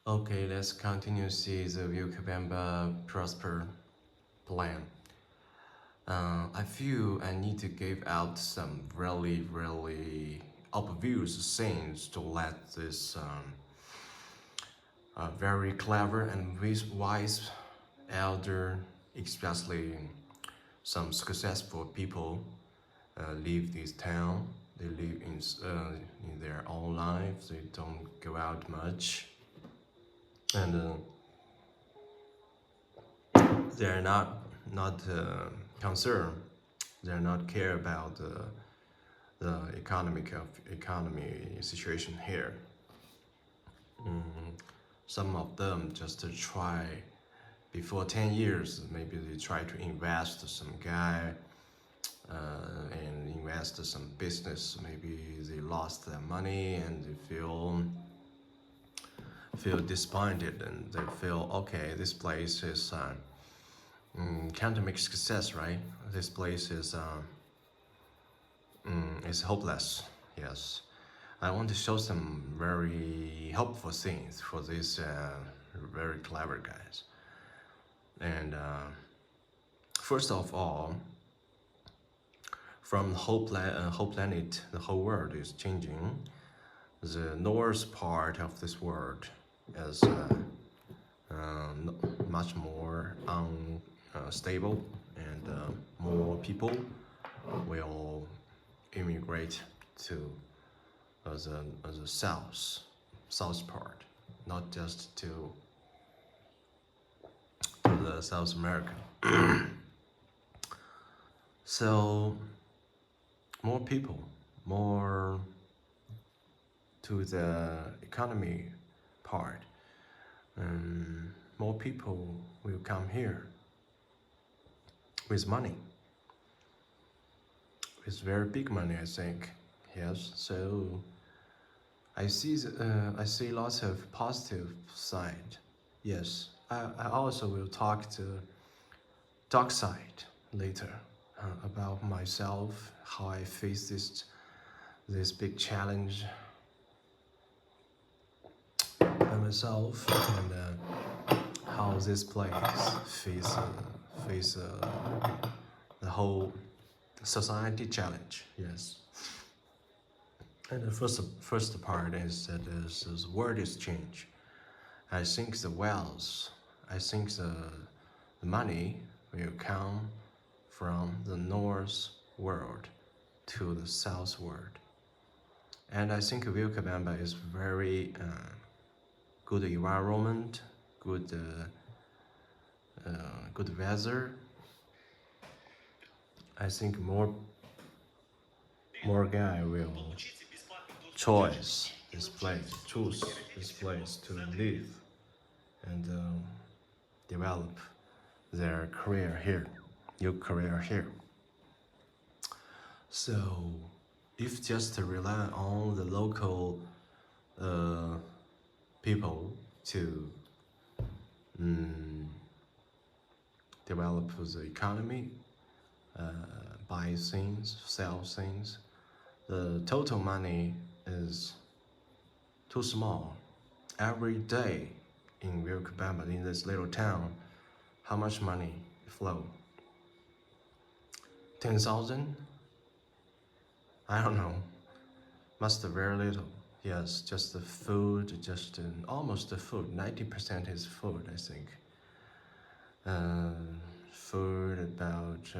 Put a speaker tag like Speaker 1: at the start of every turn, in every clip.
Speaker 1: Okay, let's continue see the Vilcabamba Prosper plan. I feel I need to give out some really obvious things to let this very clever and wise elder, especially some successful people, leave this town. They live in their own lives. They don't go out much, and they're not concerned. They're not care about the economy situation here. Some of them just to try before 10 years, maybe they try to invest some guy and invest some business. Maybe they lost their money and they feel disappointed and they feel okay. This place can't make success, right? This place is hopeless. Yes, I want to show some very helpful things for these very clever guys. And first of all, from the whole planet, the whole world is changing. The north part of this world is much more unstable, and more people will immigrate to the south part, not just to the South America. So more people, more to the economy part, more people will come here with money, with very big money, I think. Yes, so I see lots of positive side. Yes, I also will talk to dark side later about myself, how I face this big challenge by myself, and how this place face the whole society challenge. Yes, and the first part is that the world is change. I think the wealth, I think the money will come from the north world to the south world. And I think Vilcabamba is very good environment, good weather. I think more guy will choose this place to live and develop their career here, new career here. So, if just to rely on the local uh, people to develop the economy, buy things, sell things, the total money is too small. Every day in Vilcabamba, in this little town, how much money flow? 10,000? I don't know. Must be very little. Yes, just the food, just almost the food. 90% is food, I think. Food, about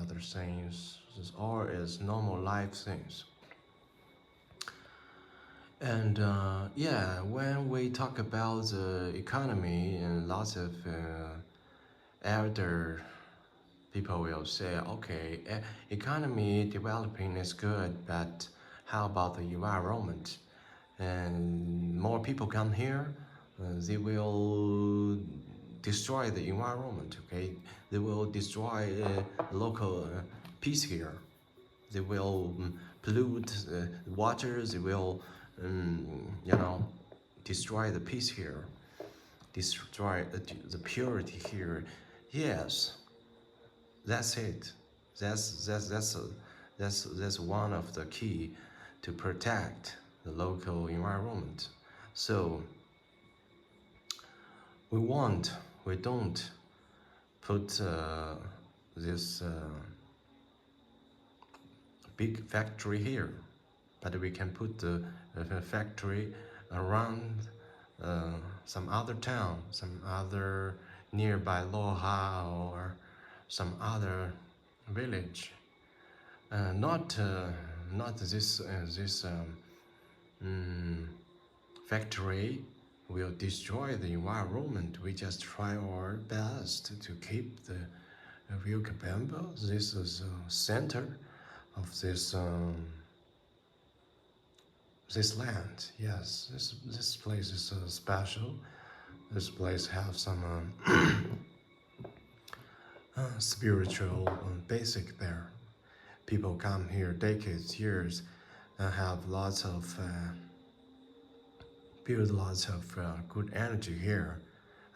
Speaker 1: other things, all is normal life things. And yeah, when we talk about the economy, and lots of elder people will say, okay, economy developing is good, but how about the environment? And more people come here, they will destroy the environment, okay? They will destroy local peace here. They will pollute water, they will, destroy the peace here, destroy the purity here. Yes, that's it. That's one of the key to protect the local environment. So we want, we don't put this big factory here, but we can put the factory around some other town, some other nearby Loha or some other village. Not this mm, factory will destroy the environment. We just try our best to keep the Vilcabamba. This is center of this land. Yes, this place is special. This place have some spiritual basic there. People come here decades, years, and have build lots of good energy here.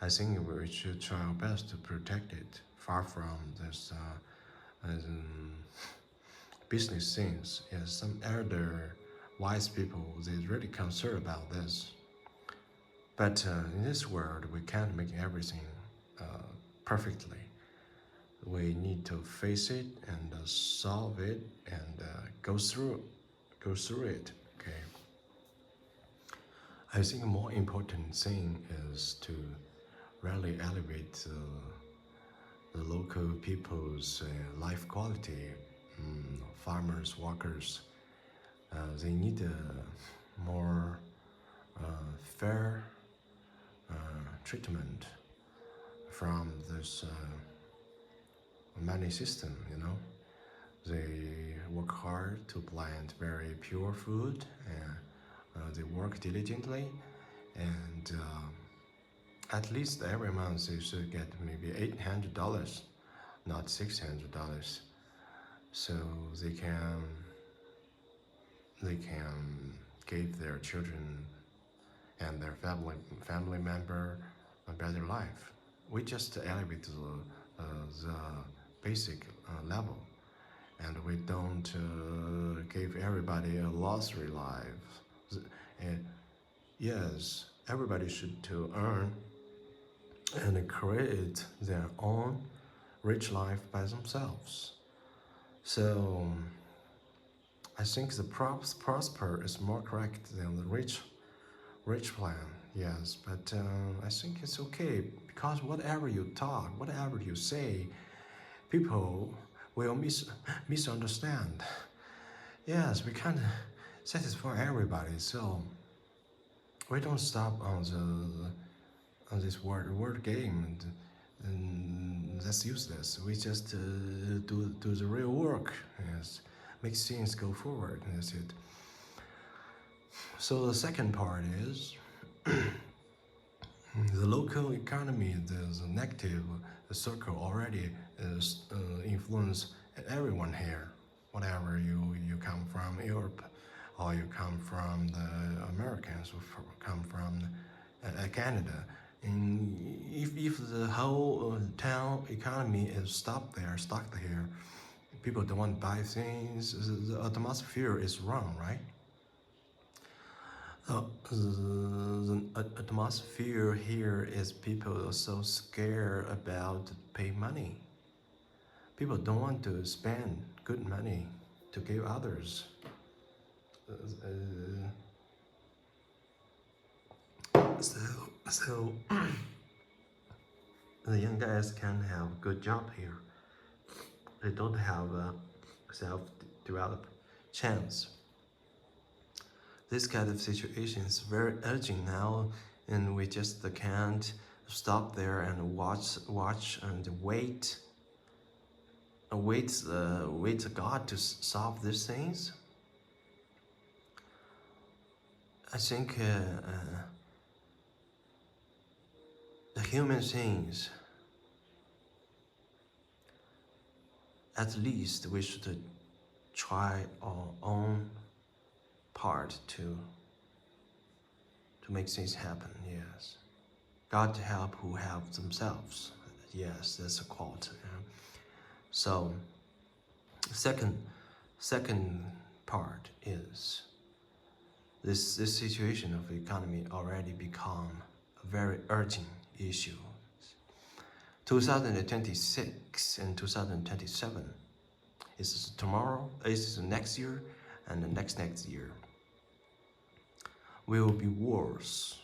Speaker 1: I think we should try our best to protect it, far from this business things. Yes, some elder, wise people, they really concerned about this. But in this world, we can't make everything perfectly. We need to face it and solve it and go through it. Okay. I think a more important thing is to really elevate the local people's life quality. Farmers, workers, they need a more fair treatment from this money system. They work hard to plant very pure food, and they work diligently, and at least every month they should get maybe $800, not $600, so they can give their children and their family member a better life. We just elevate the basic level, and we don't give everybody a luxury life. Yes, everybody should to earn and create their own rich life by themselves. So I think the prosper is more correct than the rich plan. Yes, but I think it's okay because whatever you talk, whatever you say, people will misunderstand. Yes, we can't satisfy everybody, so we don't stop on this word game, and that's useless. We just do the real work. Yes, make things go forward. That's it. So the second part is the local economy. The negative circle already is influence everyone here. Whatever you come from Europe, or you come from the Americans, who come from Canada. And if the whole town economy is stuck here, people don't want to buy things. The atmosphere is wrong, right? The atmosphere here is people are so scared about pay money. People don't want to spend good money to give others. So the young guys can have good job here. They don't have a self-develop chance. This kind of situation is very urgent now, and we just can't stop there and watch and wait God to solve these things. I think the human things, at least we should try our own part to make things happen. Yes, God help who help themselves. Yes, that's a quote. Yeah. So second part is this situation of the economy already become very urgent issue. 2026 and 2027 is tomorrow, is next year, and the next year will be worse.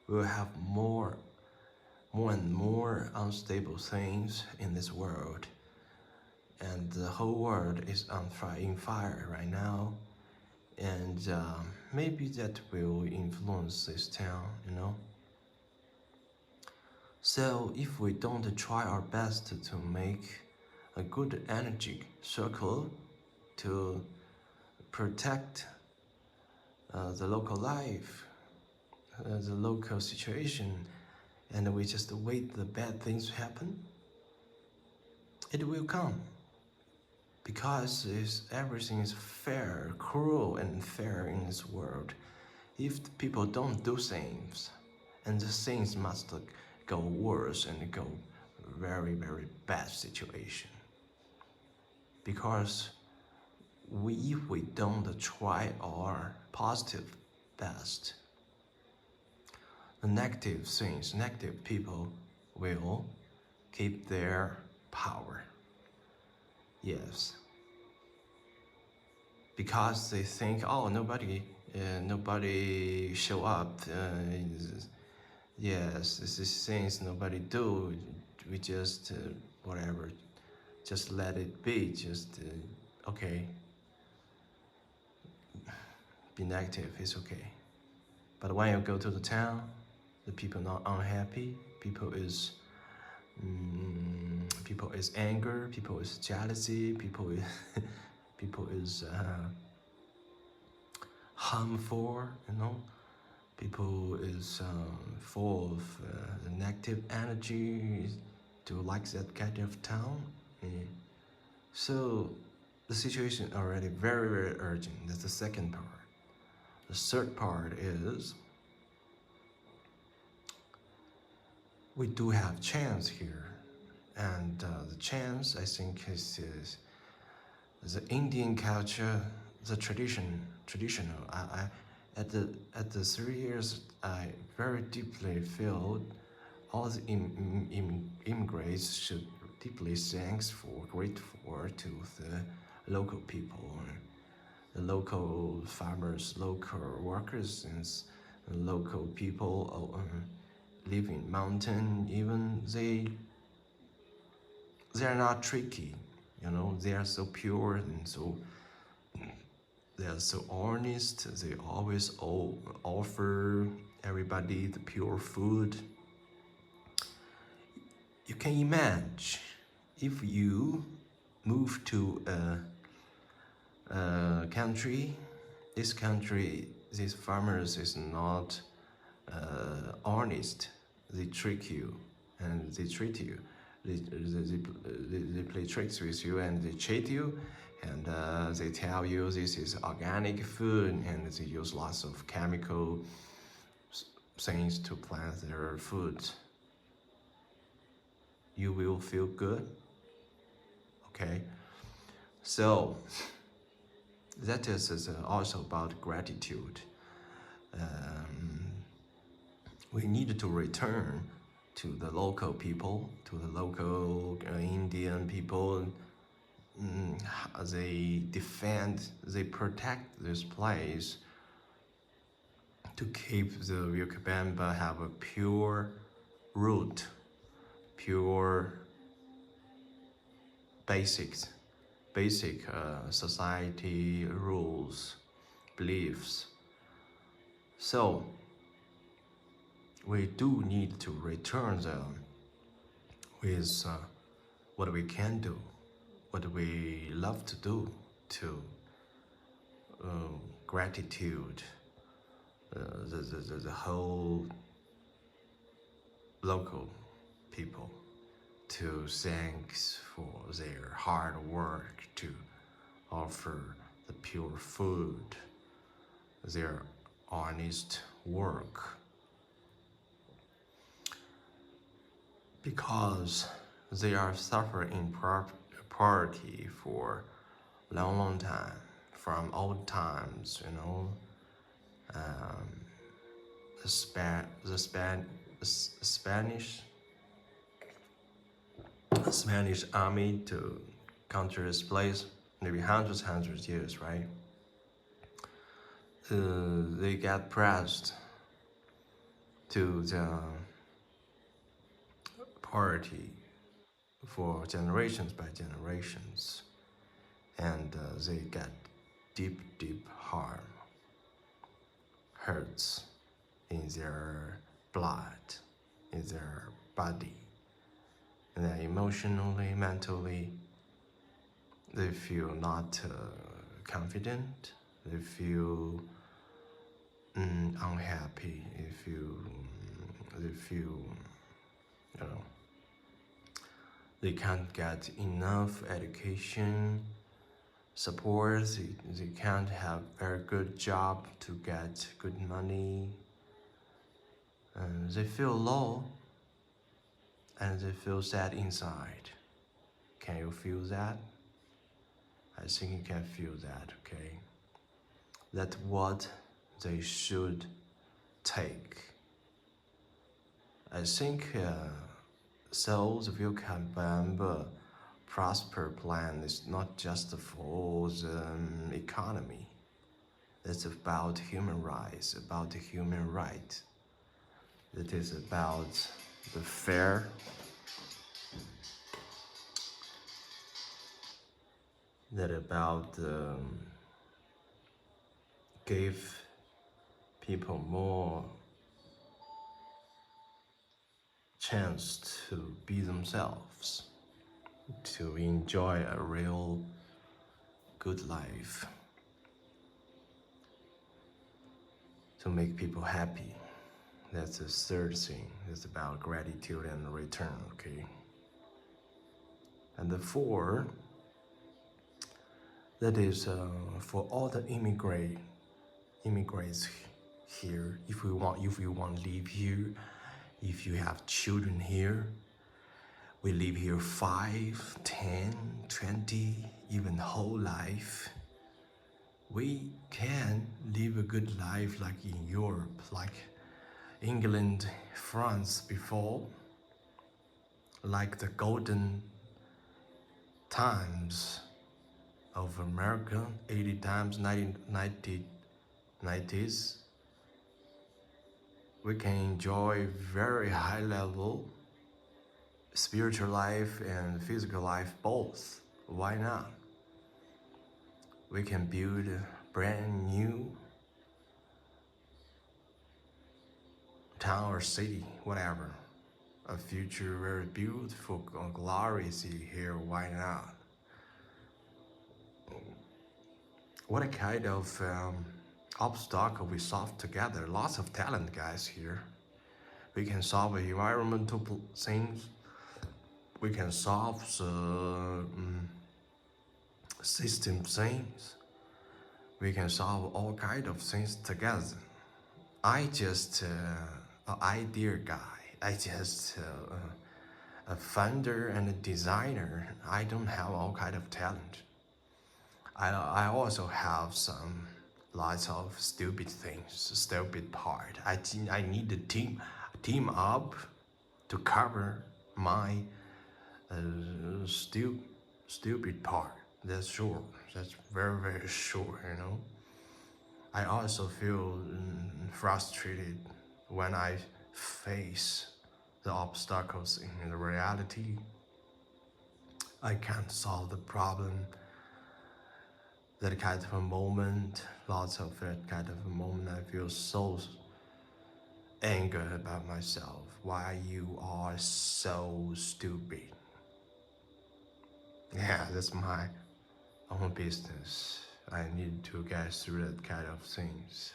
Speaker 1: We will have more and more unstable things in this world, and the whole world is on fire, in fire right now, and maybe that will influence this town, you know. So if we don't try our best to make a good energy circle to protect the local life, the local situation, and we just wait the bad things to happen, it will come. Because everything is fair, cruel and fair in this world. If people don't do things, and the things must go worse and go very, very bad situation. Because if we don't try our positive best, the negative things, negative people will keep their power. Yes. Because they think, oh, nobody show up. Yes, this is things nobody do. We just whatever, just let it be. Just okay. Be negative. It's okay. But when you go to the town, the people not unhappy. People is anger. People is jealousy. People is people is harmful. You know. People is full of negative energy to like that kind of town. So the situation already very, very urgent. That's the second part. The third part is we do have chance here. And the chance, I think, is the Indian culture, the traditional. At the 3 years, I very deeply feel all the immigrants should deeply grateful to the local people, the local farmers, local workers, and the local people live in mountain. Even they are not tricky, you know. They are so pure and so. They are so honest. They always offer everybody the pure food. You can imagine if you move to a country, these farmers is not honest. They trick you and they treat you. They play tricks with you and they cheat you, and they tell you this is organic food, and they use lots of chemical things to plant their food. You will feel good. Okay, so that is also about gratitude. We need to return to the local people, to the local Indian people. They defend, they protect this place to keep the Vilcabamba have a pure root, pure basic society rules, beliefs. So we do need to return them with what we can do, what we love to do, to gratitude, the whole local people, to thanks for their hard work to offer the pure food, their honest work. Because they are suffering in poverty for long time, from old times, you know. Spanish army to counter this place, maybe hundreds years, right? They get pressed to the party for generations by generations, and they get deep harm, hurts in their blood, in their body, and then emotionally, mentally, they feel not confident, they feel unhappy, they feel, you know, they can't get enough education, support, they can't have very good job to get good money, and they feel low, and they feel sad inside. Can you feel that? I think you can feel that, okay? That's what they should take. I think so the view can remember prosper plan is not just for the economy. It's about human rights, about the human right. It is about the fair, that about give people more chance to be themselves, to enjoy a real good life, to make people happy. That's the third thing. It's about gratitude and return, okay? And the four, that is for all the immigrants here. If you want to live here, if you have children here, we live here 5, 10, 20, even whole life. We can live a good life like in Europe, like England, France before, like the golden times of America, 80 times, 90s. We can enjoy very high level spiritual life and physical life both. Why not? We can build a brand new town or city, whatever. A future very beautiful, glorious city here, why not? What a kind of obstacle we solve together. Lots of talent guys here. We can solve environmental things. We can solve the system things. We can solve all kind of things together. I just an idea guy. I just a founder and a designer. I don't have all kind of talent. I also have some lots of stupid things, stupid part. I need a team up to cover my stupid part. That's sure. That's very sure. You know. I also feel frustrated when I face the obstacles in the reality. I can't solve the problem. That kind of a moment, lots of that kind of a moment, I feel so angry about myself. Why you are so stupid? Yeah, that's my own business. I need to get through that kind of things.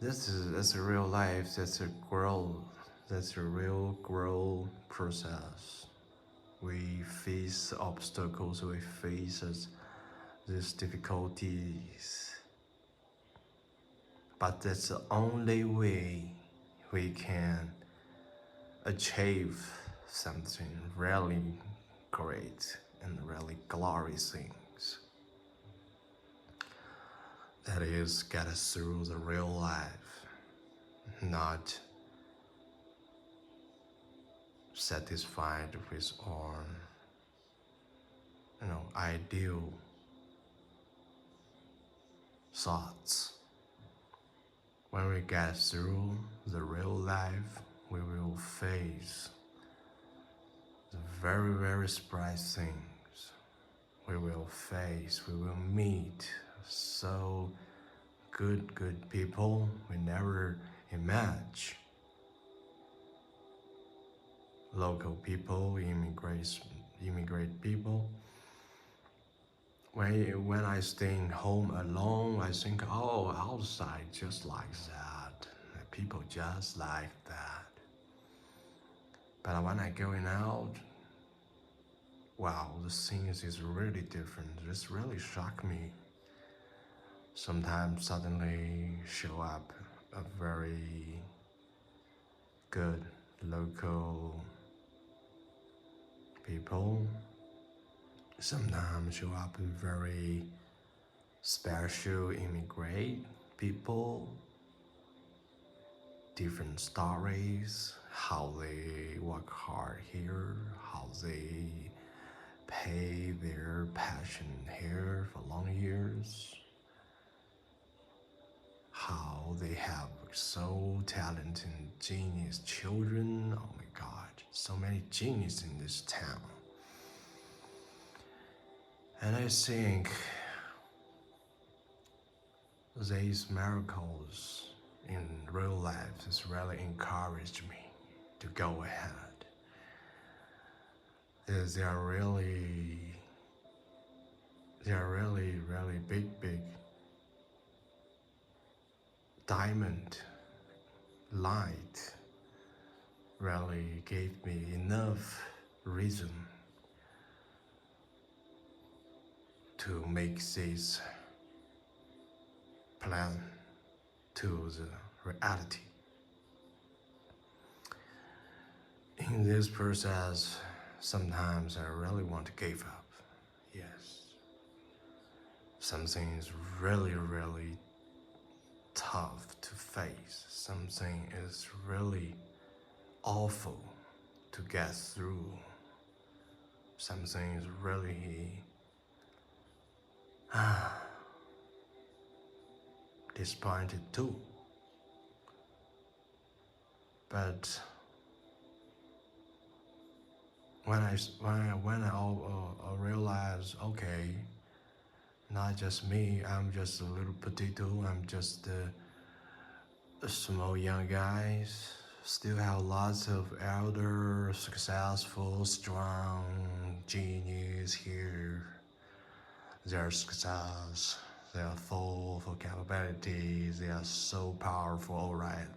Speaker 1: That's a real life. That's a growth. That's a real growth process. We face obstacles. We face these difficulties. But that's the only way we can achieve something really great and really glorious things. That is, get us through the real life. not satisfied with our ideal thoughts. When we get through the real life, we will face the very, very surprise things. We will meet so good people we never imagine. Local people, immigrant people. When I stay home alone, I think, oh, outside just like that. People just like that. But when I going out, wow, the scenes is really different. This really shocked me. Sometimes suddenly show up a very good local people. Sometimes show up very special immigrant people. Different stories, how they work hard here, how they pay their passion here for long years, how they have so talented genius children. Oh my god, so many genius in this town. And I think these miracles in real life has really encouraged me to go ahead. They are really big diamond light really gave me enough reason to make this plan to the reality. In this process, sometimes I really want to give up. Yes. Something is really tough to face. Something is really awful to get through. Something is really disappointed too. But when I realize, okay, not just me, I'm just a little potato, I'm just a small young guys, still have lots of elder, successful, strong genius here. Their success, they are full of capabilities, they are so powerful, alright.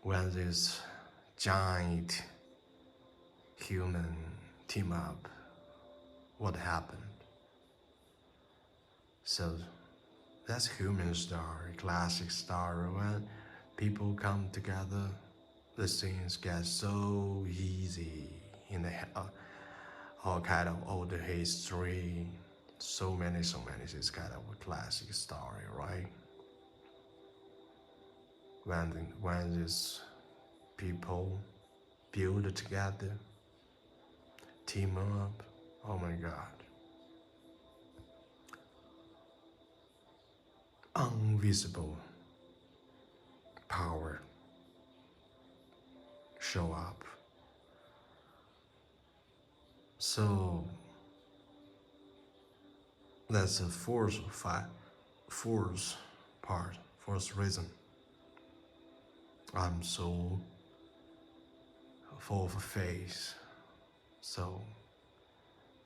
Speaker 1: When this giant human team up, what happened? So that's human story, classic story. When people come together, the things get so easy in the all kind of old history. So many. This kind of a classic story, right? When these people build together, team up, oh my God. Invisible power show up. So that's the fourth part, fourth reason. I'm so full of faith. So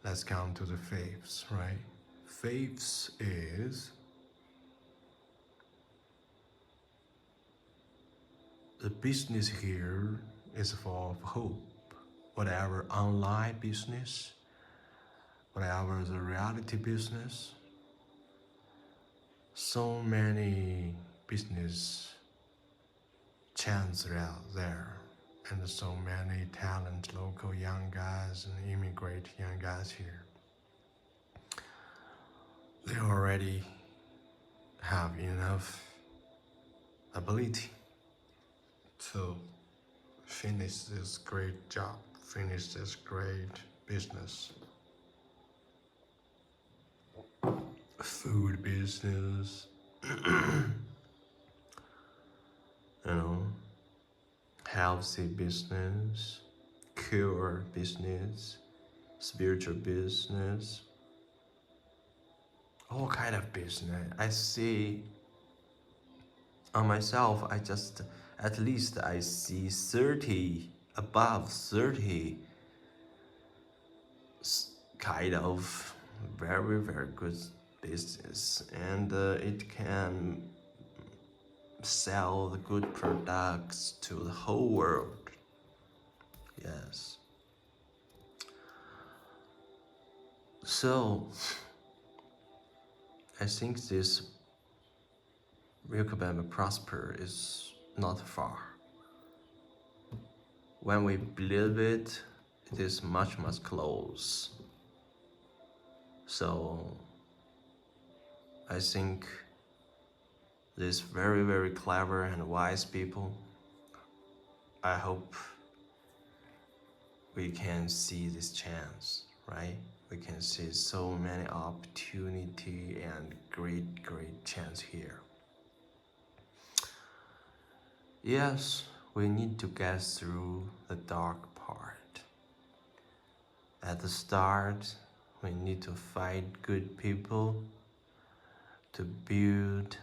Speaker 1: let's come to the faiths, right? Faiths is the business here is for hope. Whatever online business, whatever the reality business, so many business chances out there, and so many talent local young guys and immigrant young guys here. They already have enough ability to finish this great job, finish this great business, food business, you know, healthy business, cure business, spiritual business, all kind of business. I see on myself, at least I see 30, above 30 kind of very, very good business. And it can sell the good products to the whole world. Yes. So I think this Wilkebama prosper is not far. When we believe it, it is much, much close. So I think these very, very clever and wise people, I hope we can see this chance, right? We can see so many opportunity and great, great chance here. Yes, we need to get through the dark part. At the start, we need to find good people to build.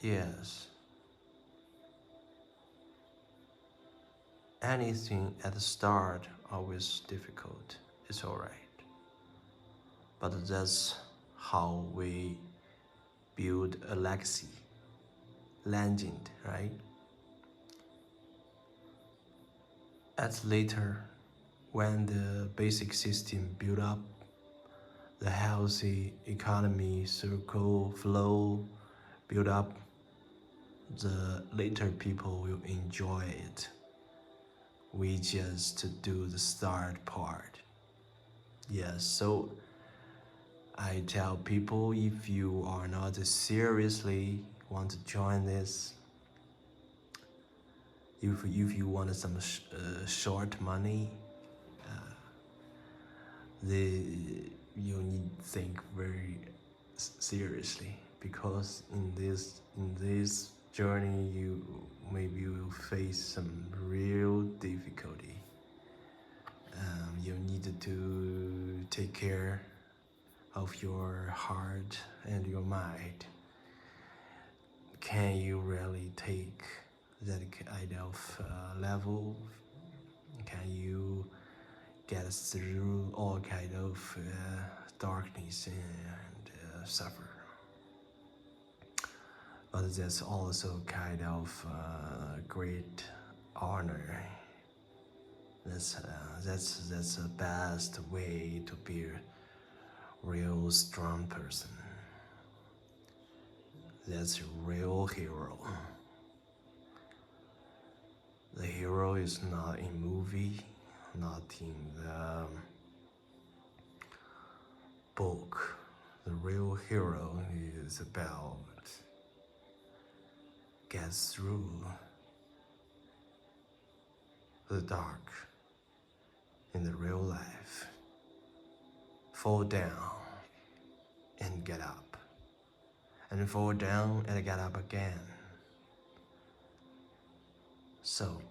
Speaker 1: Yes, anything at the start always difficult. It's alright. But that's how we build a legacy, legend, right? At later, when the basic system built up, the healthy economy circle flow build up, the later people will enjoy it. We just do the start part. Yes, so I tell people, if you are not seriously want to join this, if you want some short money, you need to think very seriously, because in this journey you will face some real difficulty. You need to take care of your heart and your mind. Can you really take that kind of level? Can you get through all kind of darkness and suffer? But that's also kind of great honor. That's the best way to be a real strong person. That's a real hero. The hero is not in movie, not in the book. The real hero is about get through the dark in the real life, fall down and get up, and fall down and get up again. So,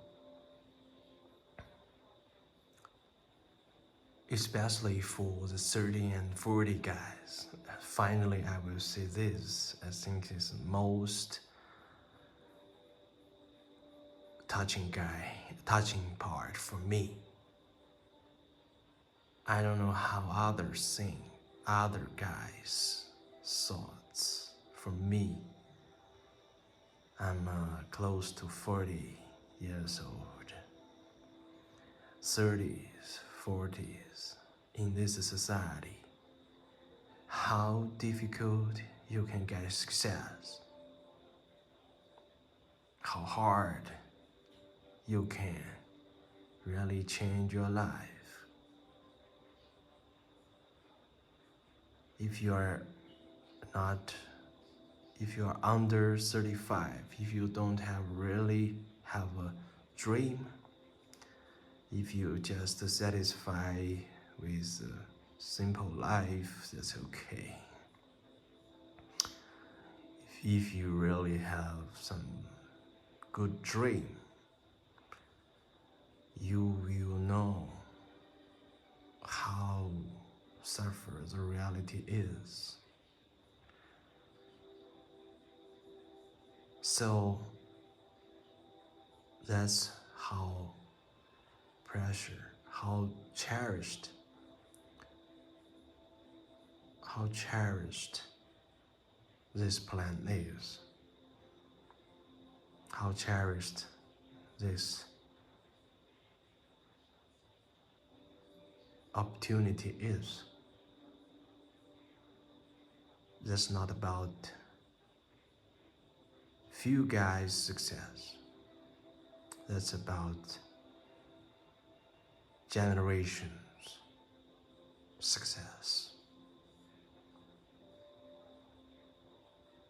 Speaker 1: especially for the 30 and 40 guys, finally I will say this, I think is the most touching part for me. I don't know how others think, other guys' thoughts. For me, I'm close to 40 years old. 30s, 40s, in this society, how difficult you can get success, how hard you can really change your life. If you are not if you are under 35, if you don't really have a dream, if you just satisfy with a simple life, that's okay. If you really have some good dream, you will know how suffer the reality is. So that's how how cherished this plan is, how cherished this opportunity is. That's not about few guys' success. That's about generations' success.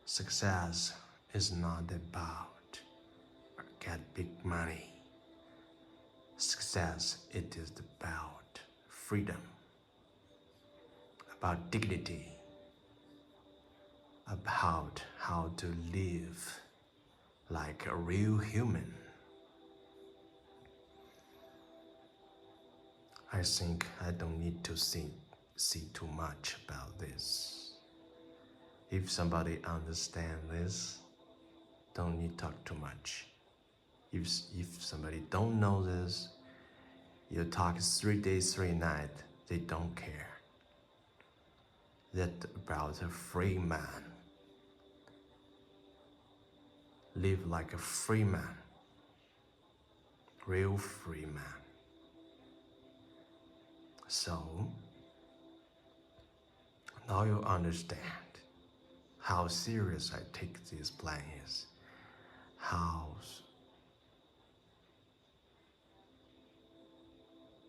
Speaker 1: Success is not about get big money. Success, it is about freedom, about dignity, about how to live like a real human. I think I don't need to see too much about this. If somebody understands this, don't need talk too much. If somebody don't know this, you talk 3 days, 3 nights, they don't care. That about a free man. Live like a free man. Real free man. So, now you understand how serious I take this plan is.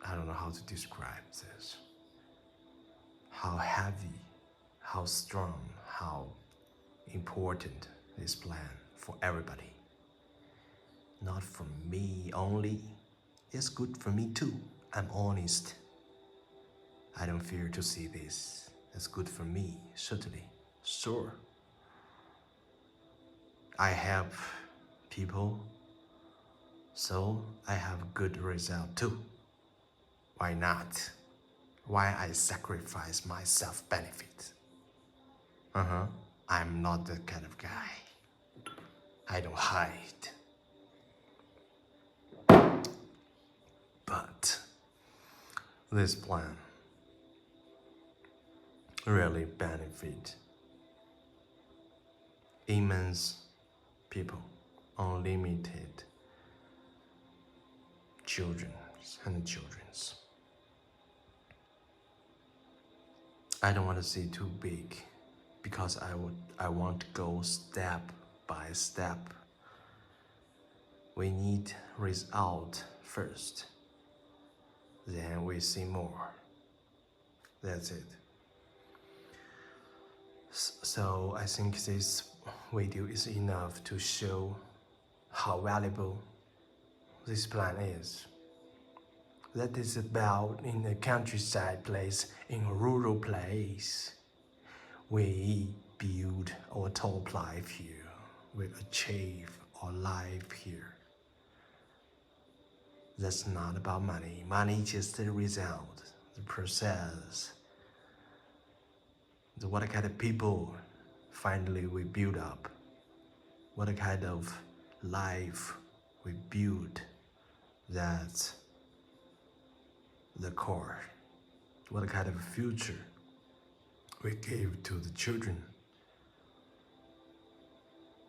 Speaker 1: I don't know how to describe this. How heavy, how strong, how important this plan for everybody. Not for me only, it's good for me too. I'm honest. I don't fear to see this. It's good for me, certainly. Sure. I help people, so I have good result too. Why not? Why I sacrifice my self-benefit? I'm not that kind of guy. I don't hide. But this plan really benefit immense people, unlimited children and children's. I don't want to see too big because I want to go step by step. We need result first, then we see more. That's it. So I think this video is enough to show how valuable this plan is. That is about in a countryside place, in a rural place. We build our top life here. We achieve our life here. That's not about money. Money is just the result, the process. What kind of people finally we build up. What kind of life we build. That's the core. What kind of future we give to the children.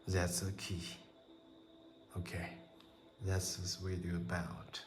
Speaker 1: That's the key. Okay, that's this video about.